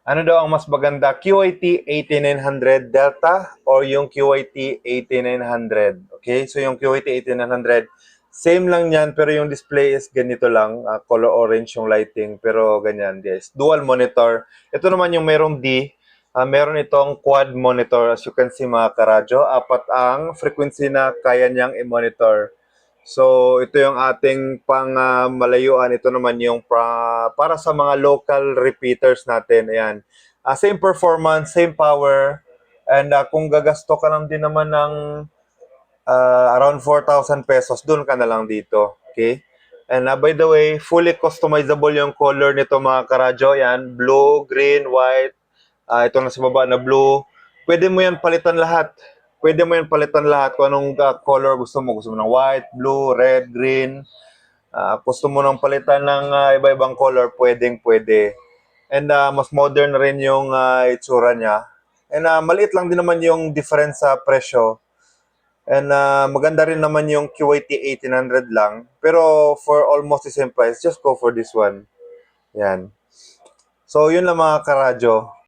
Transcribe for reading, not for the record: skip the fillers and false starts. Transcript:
Ano daw ang mas maganda, QIT 8900 Delta or yung QIT 8900? Okay, so yung QIT 8900, same lang yan, pero yung display is ganito lang, color orange yung lighting, pero ganyan guys. Dual monitor. Ito naman yung merong D, meron itong quad monitor. As you can see mga karadyo, apat ang frequency na kaya niyang i-monitor. So, ito yung ating pang malayuan. Ito naman yung para sa mga local repeaters natin. Ayan. Same performance, same power. And kung gagasto ka lang din naman ng around 4,000 pesos, dun ka na lang dito. Okay? And by the way, fully customizable yung color nito mga karadyo. Yan, blue, green, white. Ito na sa baba na blue. Pwede mo yan palitan lahat. Pwede mo yan palitan lahat kung anong color gusto mo. Gusto mo ng white, blue, red, green. Gusto mo ng palitan ng iba-ibang color, pwedeng-pwede. And mas modern na rin yung itsura niya. And maliit lang din naman yung difference sa presyo. And maganda rin naman yung QIT 1800 lang. Pero for almost the same price, just go for this one. Yan. So, yun lang mga karadyo.